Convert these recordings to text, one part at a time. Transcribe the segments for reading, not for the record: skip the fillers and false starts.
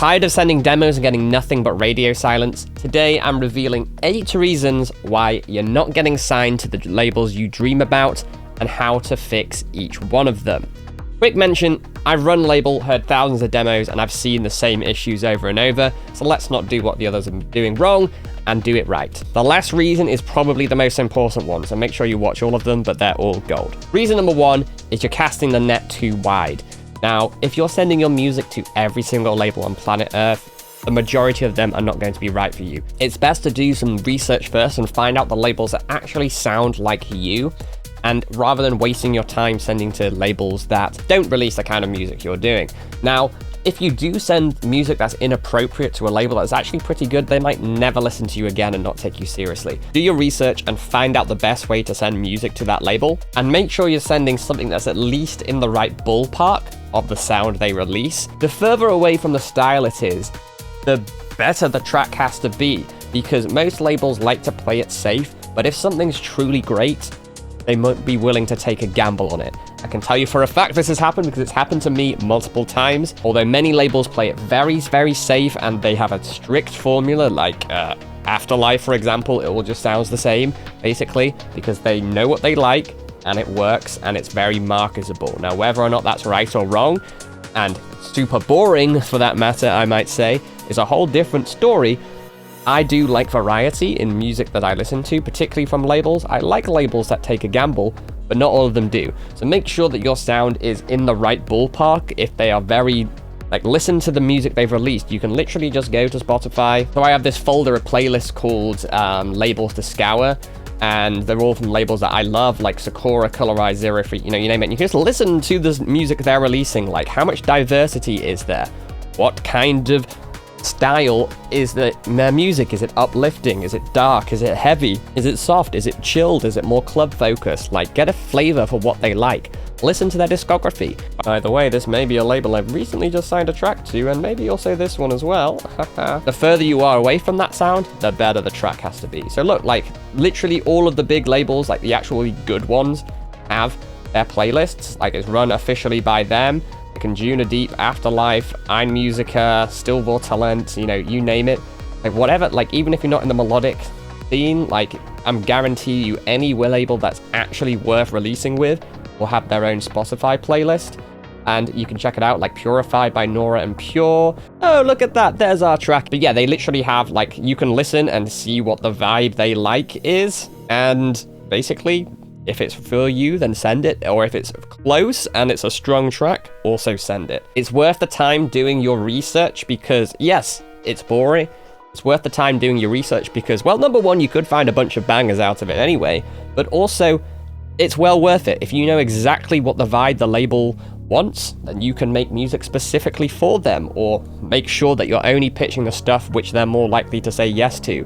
Tired of sending demos and getting nothing but radio silence? Today I'm revealing 8 reasons why you're not getting signed to the labels you dream about and how to fix each one of them. Quick mention, I've run label, heard thousands of demos, and I've seen the same issues over and over, so let's not do what the others are doing wrong and do it right. The last reason is probably the most important one, so make sure you watch all of them, but they're all gold. Reason number 1 is you're casting the net too wide. Now, if you're sending your music to every single label on planet Earth, the majority of them are not going to be right for you. It's best to do some research first and find out the labels that actually sound like you, and rather than wasting your time sending to labels that don't release the kind of music you're doing. Now, if you do send music that's inappropriate to a label that's actually pretty good, they might never listen to you again and not take you seriously. Do your research and find out the best way to send music to that label, and make sure you're sending something that's at least in the right ballpark of the sound they release. The further away from the style it is, the better the track has to be, because most labels like to play it safe, but if something's truly great, they might be willing to take a gamble on it. I can tell you for a fact this has happened because it's happened to me multiple times. Although many labels play it very, very safe and they have a strict formula, like Afterlife, for example, it all just sounds the same, basically, because they know what they like and it works and it's very marketable. Now, whether or not that's right or wrong, and super boring for that matter, I might say, is a whole different story. I do like variety in music that I listen to, particularly from labels. I like labels that take a gamble, but not all of them do. So make sure that your sound is in the right ballpark. If they are very, listen to the music they've released. You can literally just go to Spotify. So I have this folder, a playlist called Labels to Scour, and they're all from labels that I love, like Sakura, Colorize, Zero Free, you name it. And you can just listen to the music they're releasing, like how much diversity is there? What kind of style is their music? Is it uplifting? Is it dark? Is it heavy? Is it soft? Is it chilled? Is it more club focused? Get a flavor for what they like. Listen to their discography. By the way, this may be a label I've recently just signed a track to, and maybe also this one as well. The further you are away from that sound, the better the track has to be. So look, literally all of the big labels, the actually good ones, have their playlists. It's run officially by them. Conjuna Deep, Afterlife, Ein Musica, Stillvor Talent, you name it. Whatever, even if you're not in the melodic scene, I'm guarantee you any label that's actually worth releasing with will have their own Spotify playlist. And you can check it out, Purified by Nora and Pure. Oh, look at that, there's our track. But yeah, they literally have, you can listen and see what the vibe they like is. And basically, if it's for you, then send it. Or if it's close and it's a strong track, also send it. It's worth the time doing your research because, yes, it's boring. It's worth the time doing your research because, well, number 1, you could find a bunch of bangers out of it anyway. But also, it's well worth it. If you know exactly what the vibe the label wants, then you can make music specifically for them, or make sure that you're only pitching the stuff which they're more likely to say yes to.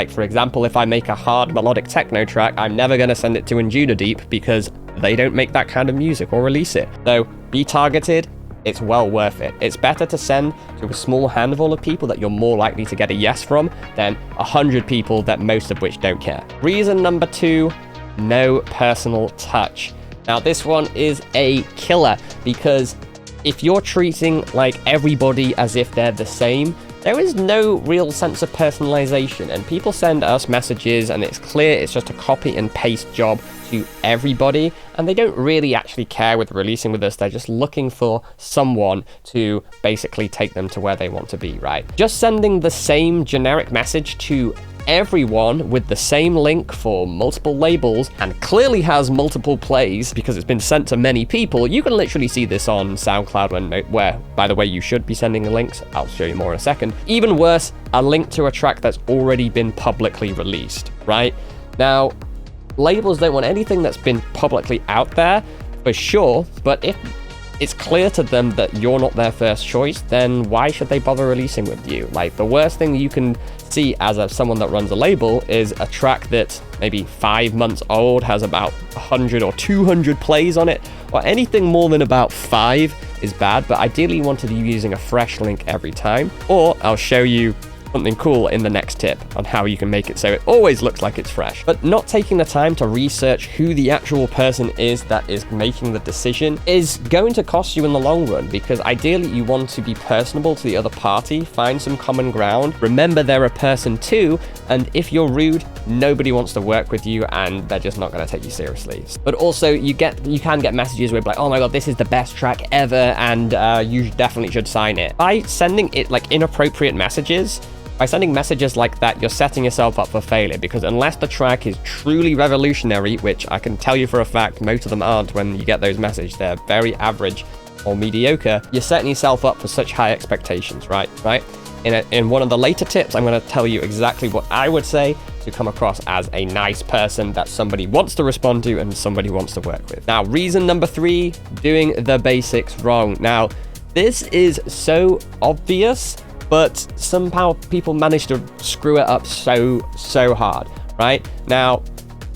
For example, if I make a hard melodic techno track, I'm never going to send it to Conjuna Deep because they don't make that kind of music or release it. So be targeted. It's well worth it. It's better to send to a small handful of people that you're more likely to get a yes from than 100 people that most of which don't care. Reason number 2, no personal touch. Now, this one is a killer because if you're treating everybody as if they're the same, there is no real sense of personalization, and people send us messages and it's clear it's just a copy and paste job to everybody, and they don't really actually care with releasing with us. They're just looking for someone to basically take them to where they want to be, right? Just sending the same generic message to everyone with the same link for multiple labels and clearly has multiple plays because it's been sent to many people. You can literally see this on SoundCloud where, by the way, you should be sending the links. I'll show you more in a second. Even worse, a link to a track that's already been publicly released, right? Now, labels don't want anything that's been publicly out there, for sure, but if it's clear to them that you're not their first choice, then why should they bother releasing with you? The worst thing you can see as someone that runs a label is a track that's maybe 5 months old, has about 100 or 200 plays on it, or anything more than about 5 is bad, but ideally you want to be using a fresh link every time. Or I'll show you something cool in the next tip on how you can make it so it always looks like it's fresh. But not taking the time to research who the actual person is that is making the decision is going to cost you in the long run, because ideally you want to be personable to the other party, find some common ground, remember they're a person too, and if you're rude, nobody wants to work with you and they're just not going to take you seriously. But also you can get messages where like, oh my god, this is the best track ever and you definitely should sign it. By sending it like inappropriate messages, by sending messages like that, you're setting yourself up for failure, because unless the track is truly revolutionary, which I can tell you for a fact most of them aren't when you get those messages, they're very average or mediocre, you're setting yourself up for such high expectations, right? In one of the later tips, I'm going to tell you exactly what I would say to come across as a nice person that somebody wants to respond to and somebody wants to work with. Now, reason number 3, doing the basics wrong. Now, this is so obvious, but somehow people manage to screw it up so hard, right? Now,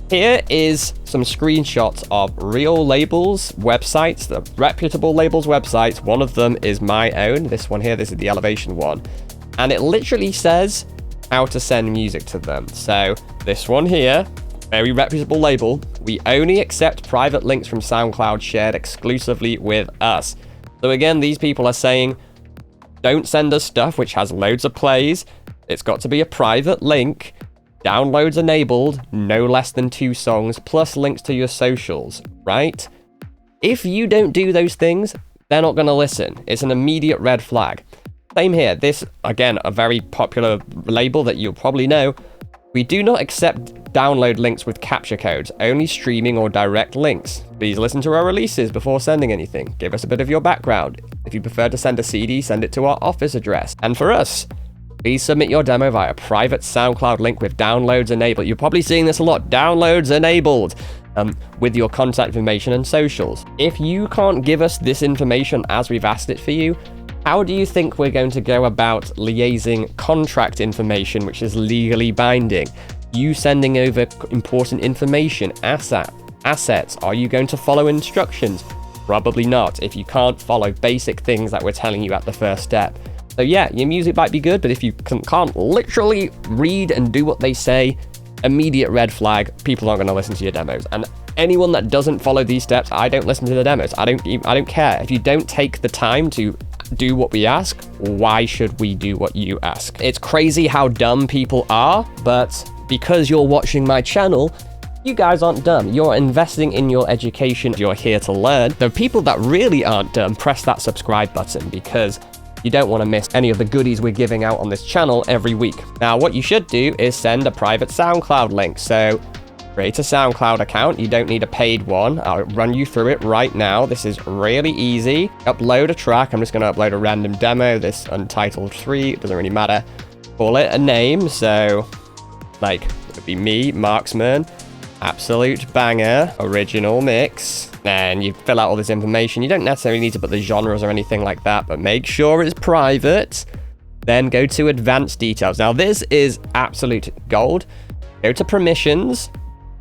here is some screenshots of real labels websites, the reputable labels websites. One of them is my own. This one here, this is the Elevation one. And it literally says how to send music to them. So this one here, very reputable label. We only accept private links from SoundCloud shared exclusively with us. So again, these people are saying, don't send us stuff which has loads of plays. It's got to be a private link. Downloads enabled, no less than 2 songs, plus links to your socials, right? If you don't do those things, they're not going to listen. It's an immediate red flag. Same here. This, again, a very popular label that you'll probably know. We do not accept download links with capture codes, only streaming or direct links. Please listen to our releases before sending anything. Give us a bit of your background. If you prefer to send a CD, send it to our office address. And for us, please submit your demo via private SoundCloud link with downloads enabled. You're probably seeing this a lot. Downloads enabled with your contact information and socials. If you can't give us this information as we've asked it for you, how do you think we're going to go about liaising contract information, which is legally binding? You sending over important information, assets. Are you going to follow instructions? Probably not, if you can't follow basic things that we're telling you at the first step. So yeah, your music might be good, but if you can't literally read and do what they say, immediate red flag, people aren't going to listen to your demos. And anyone that doesn't follow these steps, I don't listen to the demos. I don't care. If you don't take the time to do what we ask, why should we do what you ask? It's crazy how dumb people are, but because you're watching my channel, you guys aren't dumb. You're investing in your education. You're here to learn. The people that really aren't dumb, press that subscribe button, because you don't want to miss any of the goodies we're giving out on this channel every week. Now, what you should do is send a private SoundCloud link. So create a SoundCloud account. You don't need a paid one. I'll run you through it right now. This is really easy. Upload a track. I'm just going to upload a random demo. This Untitled 3. It doesn't really matter. Call it a name. So, like, it would be me, Marksman. Absolute banger. Original mix. Then you fill out all this information. You don't necessarily need to put the genres or anything like that, but make sure it's private. Then go to advanced details. Now, this is absolute gold. Go to permissions.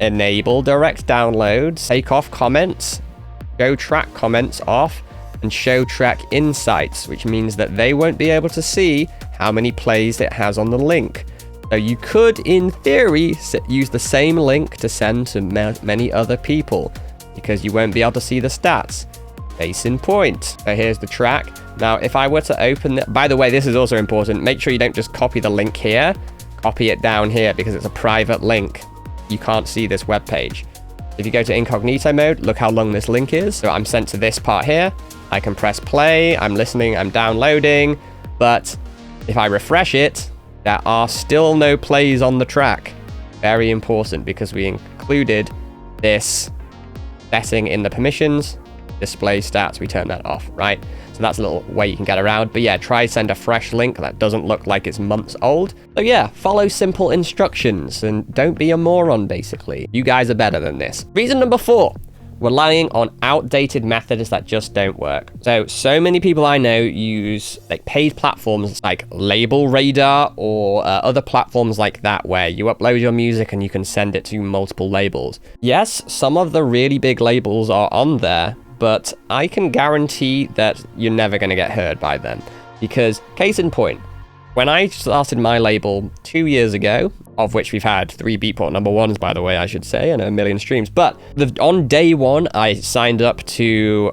Enable direct downloads, take off comments, show track comments off, and show track insights, which means that they won't be able to see how many plays it has on the link. So you could, in theory, use the same link to send to many other people, because you won't be able to see the stats. Case in point. So here's the track. Now, if I were to open it, by the way, this is also important. Make sure you don't just copy the link here, copy it down here, because it's a private link. You can't see this web page. If you go to incognito mode, look how long this link is. So I'm sent to this part here. I can press play. I'm listening. I'm downloading. But if I refresh it, there are still no plays on the track. Very important, because we included this setting in the permissions. Display stats, we turn that off, right? So that's a little way you can get around. But yeah, try send a fresh link that doesn't look like it's months old. So yeah, follow simple instructions and don't be a moron, basically. You guys are better than this. Reason number 4, relying on outdated methods that just don't work. So many people I know use like paid platforms like Label Radar or other platforms like that, where you upload your music and you can send it to multiple labels. Yes, some of the really big labels are on there, but I can guarantee that you're never going to get heard by them. Because, case in point, When I started my label 2 years ago, of which we've had 3 Beatport #1s, by the way, I should say, and a million streams, but on day one, I signed up to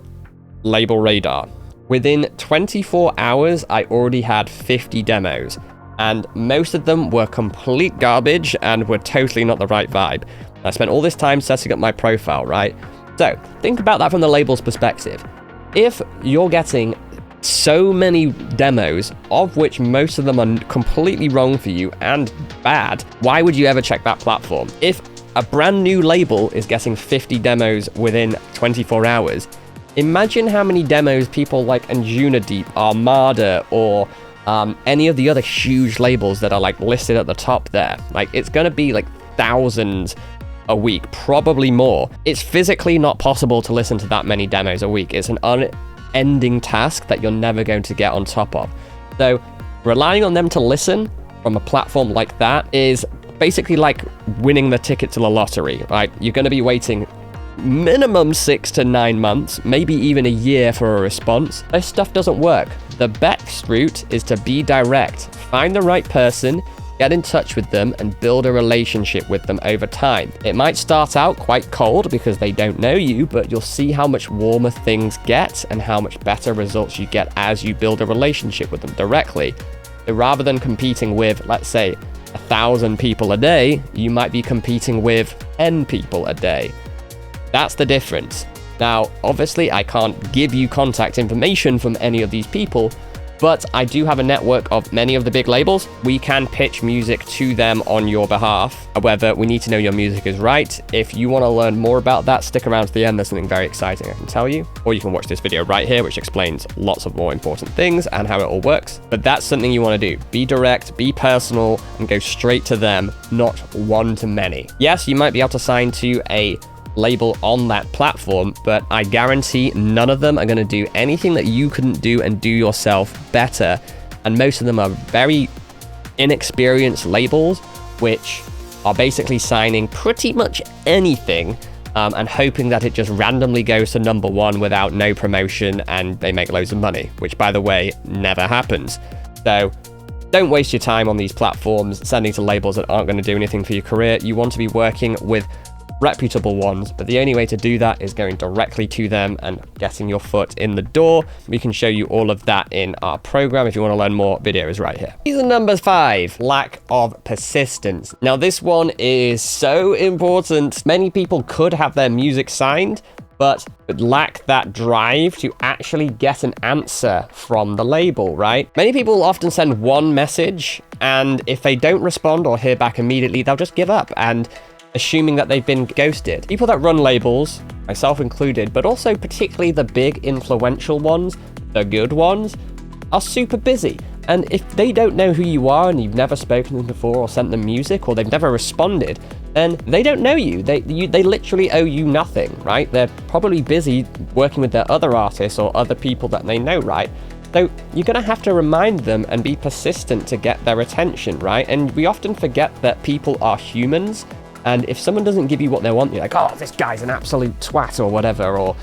Label Radar. Within 24 hours, I already had 50 demos, and most of them were complete garbage and were totally not the right vibe. I spent all this time setting up my profile, right? So, think about that from the label's perspective. If you're getting so many demos, of which most of them are completely wrong for you and bad, why would you ever check that platform? If a brand new label is getting 50 demos within 24 hours, imagine how many demos people like Anjuna Deep, Armada, or any of the other huge labels that are like listed at the top there. Like, it's gonna be like thousands a week, probably more. It's physically not possible to listen to that many demos a week. It's an unending task that you're never going to get on top of. So relying on them to listen from a platform like that is basically like winning the ticket to the lottery, right? You're going to be waiting minimum 6 to 9 months, maybe even a year for a response. This stuff doesn't work. The best route is to be direct. Find the right person, get in touch with them, and build a relationship with them over time. It might start out quite cold because they don't know you, but you'll see how much warmer things get and how much better results you get as you build a relationship with them directly. So rather than competing with, let's say, 1,000 people a day, you might be competing with 10 people a day. That's the difference. Now, obviously, I can't give you contact information from any of these people, but I do have a network of many of the big labels. We can pitch music to them on your behalf. However, we need to know your music is right. If you want to learn more about that, stick around to the end. There's something very exciting I can tell you. Or you can watch this video right here, which explains lots of more important things and how it all works. But that's something you want to do. Be direct, be personal, and go straight to them, not one to many. Yes, you might be able to sign to a label on that platform, but I guarantee none of them are going to do anything that you couldn't do and do yourself better. And most of them are very inexperienced labels, which are basically signing pretty much anything and hoping that it just randomly goes to #1 without no promotion and they make loads of money, which, by the way, never happens. So don't waste your time on these platforms sending to labels that aren't going to do anything for your career. You want to be working with reputable ones, but the only way to do that is going directly to them and getting your foot in the door. We can show you all of that in our program. If you want to learn more, video is right here. Reason number 5, lack of persistence. Now, this one is so important. Many people could have their music signed, but lack that drive to actually get an answer from the label, right? Many people often send one message, and if they don't respond or hear back immediately, they'll just give up, and assuming that they've been ghosted. People that run labels, myself included, but also particularly the big influential ones, the good ones, are super busy. And if they don't know who you are and you've never spoken to them before or sent them music or they've never responded, then they don't know you. They literally owe you nothing, right? They're probably busy working with their other artists or other people that they know, right? So you're going to have to remind them and be persistent to get their attention, right? And we often forget that people are humans. And if someone doesn't give you what they want, you're like, oh, this guy's an absolute twat or whatever, or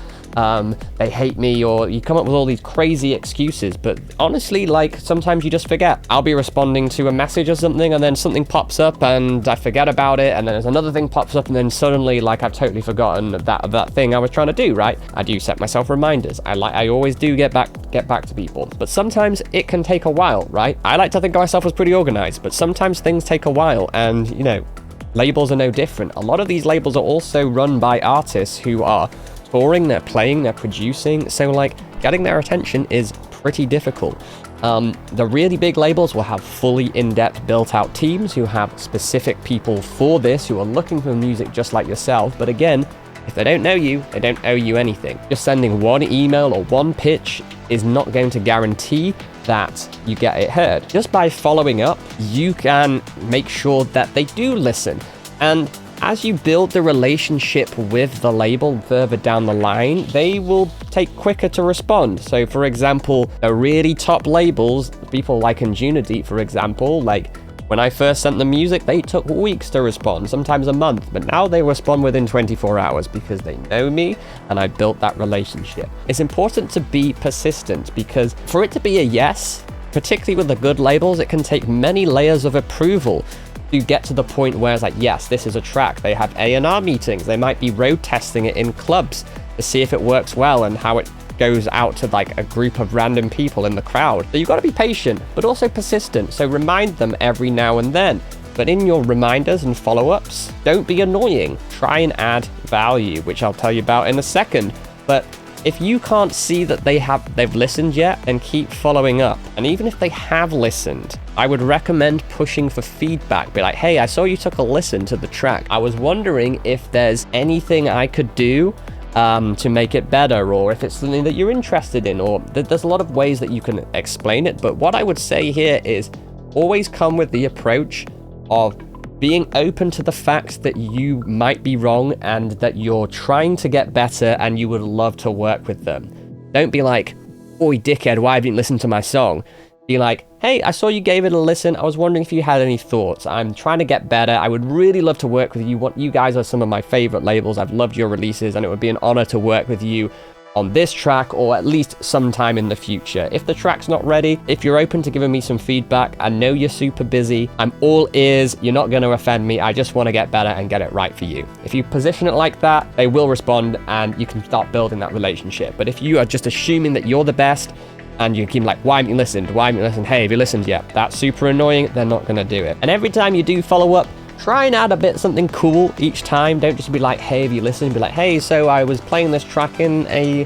they hate me, or you come up with all these crazy excuses. But honestly, like, sometimes you just forget. I'll be responding to a message or something, and then something pops up and I forget about it, and then there's another thing pops up, and then suddenly, like, I've totally forgotten that thing I was trying to do, right? I do set myself reminders. I always do get back to people. But sometimes it can take a while, right? I like to think of myself as pretty organized, but sometimes things take a while, and, you know, labels are no different. A lot of these labels are also run by artists who are touring, they're playing, they're producing, so like getting their attention is pretty difficult. The really big labels will have fully in-depth built-out teams who have specific people for this, who are looking for music just like yourself, but again, if they don't know you, they don't owe you anything. Just sending one email or one pitch is not going to guarantee that you get it heard. Just by following up, you can make sure that they do listen. And as you build the relationship with the label further down the line, they will take quicker to respond. So for example, the really top labels, people like Anjuna Deep, for example, like when I first sent them music, they took weeks to respond, sometimes a month, but now they respond within 24 hours because they know me and I built that relationship. It's important to be persistent because for it to be a yes, particularly with the good labels, it can take many layers of approval to get to the point where it's like, yes, this is a track. They have A&R meetings. They might be road testing it in clubs to see if it works well and how it goes out to like a group of random people in the crowd. So you've got to be patient, but also persistent. So remind them every now and then. But in your reminders and follow-ups, don't be annoying. Try and add value, which I'll tell you about in a second. But if you can't see that they've listened yet, then keep following up. And even if they have listened, I would recommend pushing for feedback. Be like, hey, I saw you took a listen to the track. I was wondering if there's anything I could do to make it better, or if it's something that you're interested in, or there's a lot of ways that you can explain it. But what I would say here is always come with the approach of being open to the fact that you might be wrong and that you're trying to get better and you would love to work with them. Don't be like, oi dickhead, why haven't you listened to my song? Be like, hey, I saw you gave it a listen. I was wondering if you had any thoughts. I'm trying to get better. I would really love to work with you. You guys are some of my favorite labels. I've loved your releases and it would be an honor to work with you on this track, or at least sometime in the future. If the track's not ready, if you're open to giving me some feedback, I know you're super busy, I'm all ears, you're not going to offend me, I just want to get better and get it right for you. If you position it like that, they will respond and you can start building that relationship. But if you are just assuming that you're the best and you keep like, why haven't you listened? Why haven't you listened? Hey, have you listened yet? That's super annoying, they're not going to do it. And every time you do follow up, try and add something cool each time. Don't just be like, hey, have you listened? Be like, hey, so I was playing this track in a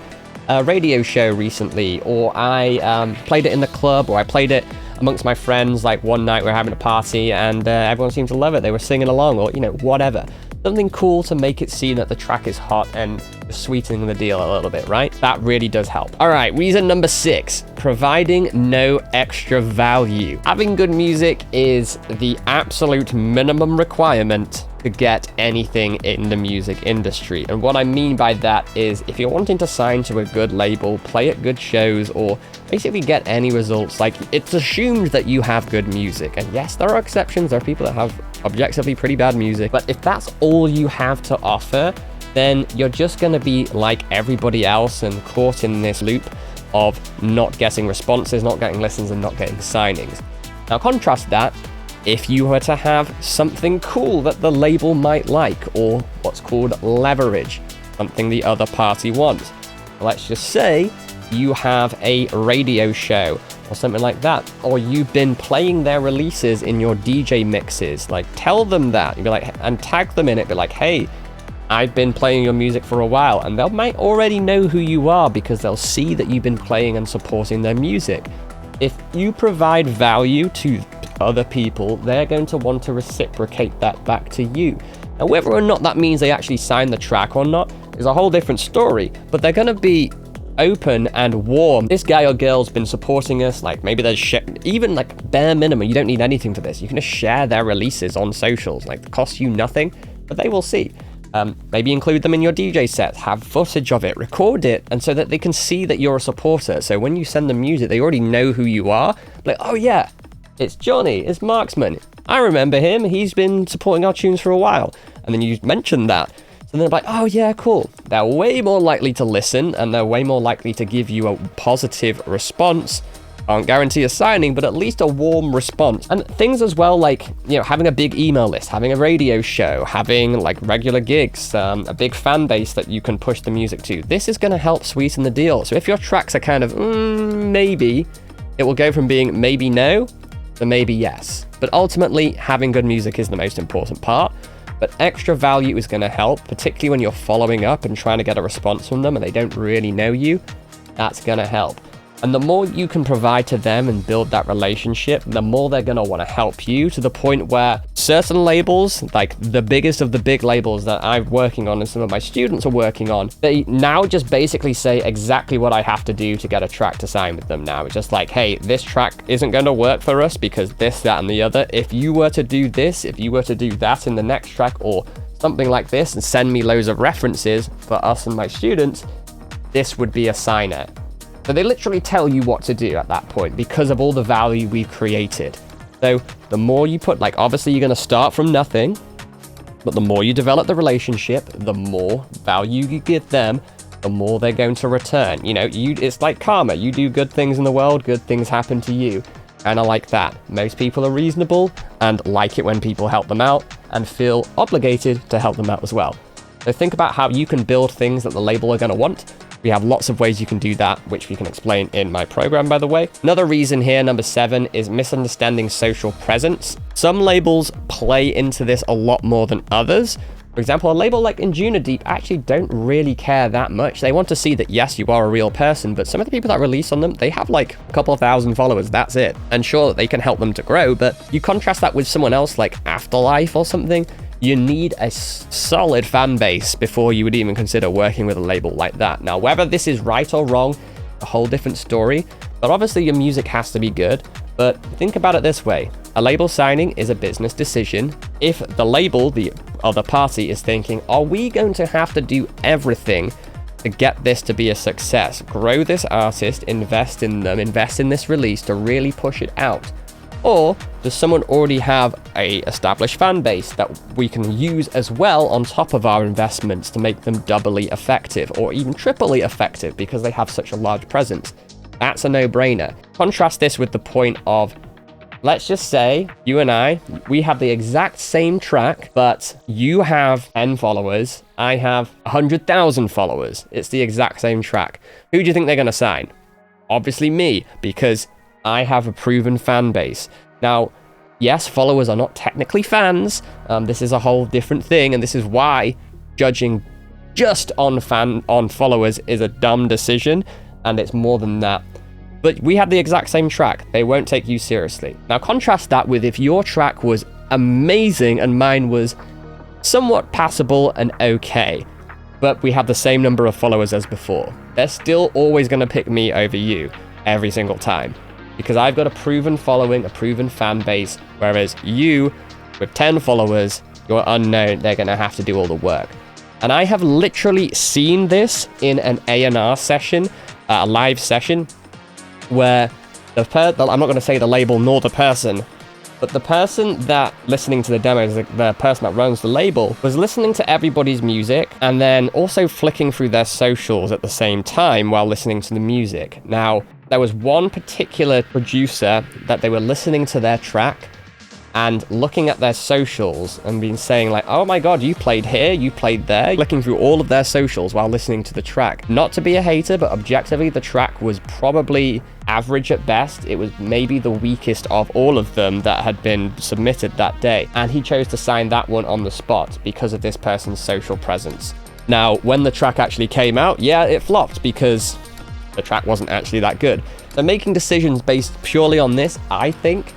radio show recently, or I played it in the club, or I played it amongst my friends, like one night we were having a party and everyone seemed to love it. They were singing along, or, you know, whatever. Something cool to make it seem that the track is hot and sweetening the deal a little bit, right? That really does help. All right, reason number 6, providing no extra value. Having good music is the absolute minimum requirement to get anything in the music industry. And what I mean by that is if you're wanting to sign to a good label, play at good shows, or basically get any results, like, it's assumed that you have good music. And yes, there are exceptions. There are people that have objectively pretty bad music. But if that's all you have to offer, then you're just going to be like everybody else and caught in this loop of not getting responses, not getting listens, and not getting signings. Now contrast that if you were to have something cool that the label might like, or what's called leverage, something the other party wants. Let's just say you have a radio show or something like that, or you've been playing their releases in your DJ mixes. Like, tell them that. You'd be like, and tag them in it. Be like, hey, I've been playing your music for a while, and they might already know who you are because they'll see that you've been playing and supporting their music. If you provide value to other people, they're going to want to reciprocate that back to you. Now, whether or not that means they actually sign the track or not is a whole different story, but they're going to be open and warm. This guy or girl's been supporting us, like maybe there's even like bare minimum, you don't need anything for this. You can just share their releases on socials, like it costs you nothing, but they will see. Maybe include them in your DJ set, have footage of it, record it, and so that they can see that you're a supporter. So when you send them music, they already know who you are. Like, oh yeah, it's Johnny, it's Marksman. I remember him, he's been supporting our tunes for a while. And then you mention that. So they're like, oh yeah, cool. They're way more likely to listen, and they're way more likely to give you a positive response. Can't guarantee a signing, but at least a warm response. And things as well, like, you know, having a big email list, having a radio show, having like regular gigs, a big fan base that you can push the music to. This is going to help sweeten the deal. So if your tracks are kind of maybe, it will go from being maybe no to maybe yes. But ultimately, having good music is the most important part. But extra value is going to help, particularly when you're following up and trying to get a response from them and they don't really know you. That's going to help. And the more you can provide to them and build that relationship, the more they're going to want to help you, to the point where certain labels, like the biggest of the big labels that I'm working on and some of my students are working on, they now just basically say exactly what I have to do to get a track to sign with them now. It's just like, hey, this track isn't going to work for us because this, that, and the other. If you were to do this, if you were to do that in the next track or something like this and send me loads of references for us and my students, this would be a signer. So they literally tell you what to do at that point because of all the value we've created. So the more you put, like, obviously you're going to start from nothing, but the more you develop the relationship, the more value you give them, the more they're going to return. You know, it's like karma. You do good things in the world, good things happen to you. And I like that. Most people are reasonable and like it when people help them out and feel obligated to help them out as well. So think about how you can build things that the label are going to want. We have lots of ways you can do that, which we can explain in my program, by the way. Another reason here, number 7, is misunderstanding social presence. Some labels play into this a lot more than others. For example, a label like Deep actually don't really care that much. They want to see that, yes, you are a real person, but some of the people that release on them, they have like a couple of thousand followers, that's it. And sure, that they can help them to grow, but you contrast that with someone else like Afterlife or something, you need a solid fan base before you would even consider working with a label like that. Now, whether this is right or wrong, a whole different story, but obviously your music has to be good. But think about it this way. A label signing is a business decision. If the label, the other party, is thinking, are we going to have to do everything to get this to be a success? Grow this artist, invest in them, invest in this release to really push it out. Or does someone already have a established fan base that we can use as well on top of our investments to make them doubly effective or even triply effective because they have such a large presence? That's a no-brainer. Contrast this with the point of, let's just say you and I, we have the exact same track, but you have 10 followers, I have 100,000 followers. It's the exact same track. Who do you think they're going to sign? Obviously me, because I have a proven fan base. Now, yes, followers are not technically fans. This is a whole different thing, and this is why judging just on followers is a dumb decision, and it's more than that. But we have the exact same track. They won't take you seriously. Now, contrast that with if your track was amazing and mine was somewhat passable and okay, but we have the same number of followers as before. They're still always going to pick me over you every single time, because I've got a proven following, a proven fan base, whereas you, with 10 followers, you're unknown, they're going to have to do all the work. And I have literally seen this in an A&R session, a live session, where I'm not going to say the label nor the person, but the person that listening to the demos, the person that runs the label, was listening to everybody's music and then also flicking through their socials at the same time while listening to the music. Now, there was one particular producer that they were listening to their track and looking at their socials and being saying like, oh my god, you played here, you played there, flicking through all of their socials while listening to the track. Not to be a hater, but objectively the track was probably average at best. It was maybe the weakest of all of them that had been submitted that day. And he chose to sign that one on the spot because of this person's social presence. Now, when the track actually came out, yeah, it flopped because the track wasn't actually that good. So making decisions based purely on this, I think,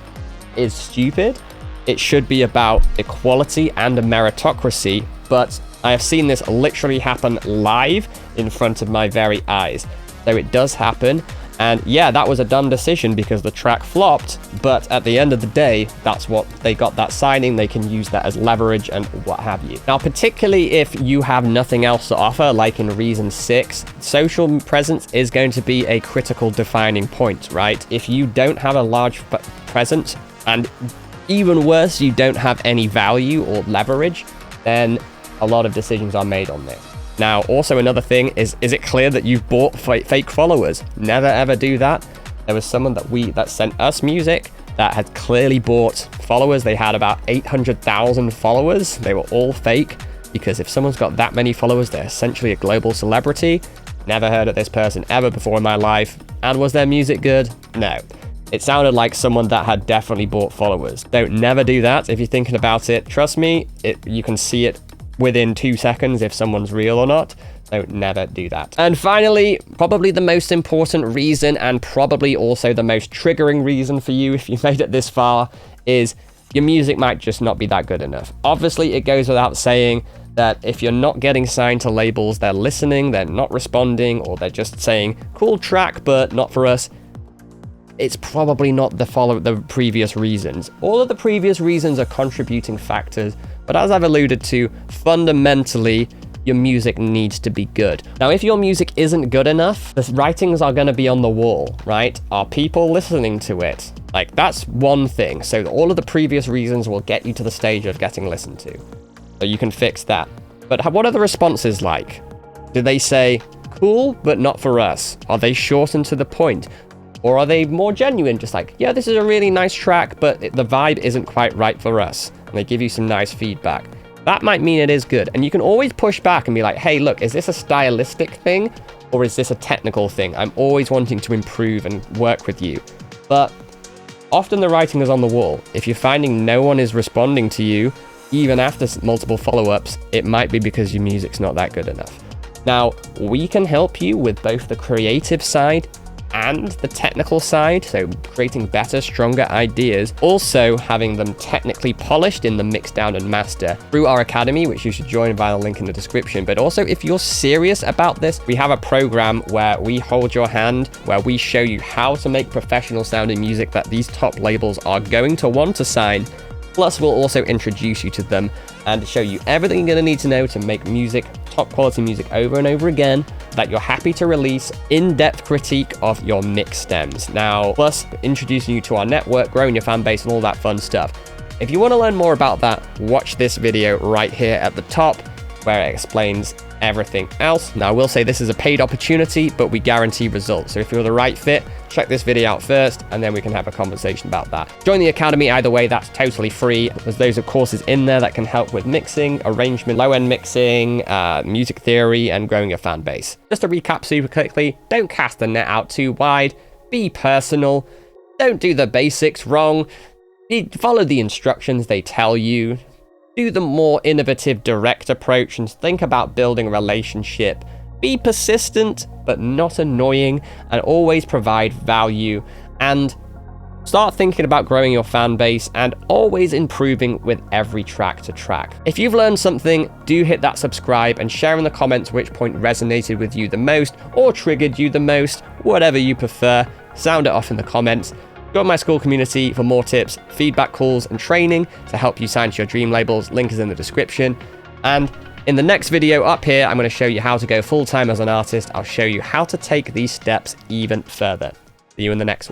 is stupid. It should be about equality and a meritocracy, but I have seen this literally happen live in front of my very eyes. So it does happen, and yeah, that was a dumb decision because the track flopped, but at the end of the day, that's what they got that signing. They can use that as leverage and what have you. Now, particularly if you have nothing else to offer, like in reason 6, social presence is going to be a critical defining point, right? If you don't have a large presence, and even worse, you don't have any value or leverage, then a lot of decisions are made on this. Now, also another thing is it clear that you've bought fake followers? Never ever do that. There was someone that sent us music that had clearly bought followers. They had about 800,000 followers. They were all fake, because if someone's got that many followers, they're essentially a global celebrity. Never heard of this person ever before in my life. And was their music good? No. It sounded like someone that had definitely bought followers. Don't never do that. If you're thinking about it, trust me, you can see it within 2 seconds if someone's real or not. So never do that. And finally, probably the most important reason, and probably also the most triggering reason for you if you made it this far, is your music might just not be that good enough. Obviously, it goes without saying that if you're not getting signed to labels, they're listening, they're not responding, or they're just saying, cool track, but not for us. It's probably not the previous reasons. All of the previous reasons are contributing factors, but as I've alluded to, fundamentally, your music needs to be good. Now, if your music isn't good enough, the writings are going to be on the wall, right? Are people listening to it? Like, that's one thing. So all of the previous reasons will get you to the stage of getting listened to. So you can fix that. But what are the responses like? Do they say, cool, but not for us? Are they short and to the point? Or are they more genuine, just like, yeah, this is a really nice track, but the vibe isn't quite right for us, and they give you some nice feedback. That might mean it is good, and you can always push back and be like, hey, look, is this a stylistic thing, or is this a technical thing? I'm always wanting to improve and work with you. But often the writing is on the wall. If you're finding no one is responding to you, even after multiple follow-ups, it might be because your music's not that good enough. Now, we can help you with both the creative side and the technical side, so creating better, stronger ideas, also having them technically polished in the mix down and master through our academy, which you should join via the link in the description. But also, if you're serious about this, we have a program where we hold your hand, where we show you how to make professional sounding music that these top labels are going to want to sign. Plus, we'll also introduce you to them and show you everything you're going to need to know to make music, top quality music over and over again, that you're happy to release, in-depth critique of your mix stems. Now, plus introducing you to our network, growing your fan base, and all that fun stuff. If you want to learn more about that, watch this video right here at the top, where it explains everything else. Now, I will say this is a paid opportunity, but we guarantee results. So if you're the right fit, check this video out first, and then we can have a conversation about that. Join the academy either way, that's totally free. There's loads of courses in there that can help with mixing, arrangement, low-end mixing, music theory, and growing your fan base. Just to recap super quickly, don't cast the net out too wide, be personal, don't do the basics wrong, follow the instructions they tell you, do the more innovative direct approach and think about building a relationship. Be persistent, but not annoying, and always provide value, and start thinking about growing your fan base and always improving with every track to track. If you've learned something, do hit that subscribe and share in the comments which point resonated with you the most or triggered you the most, whatever you prefer. Sound it off in the comments. Join my school community for more tips, feedback calls, and training to help you sign to your dream labels. Link is in the description. And in the next video up here, I'm going to show you how to go full-time as an artist. I'll show you how to take these steps even further. See you in the next one.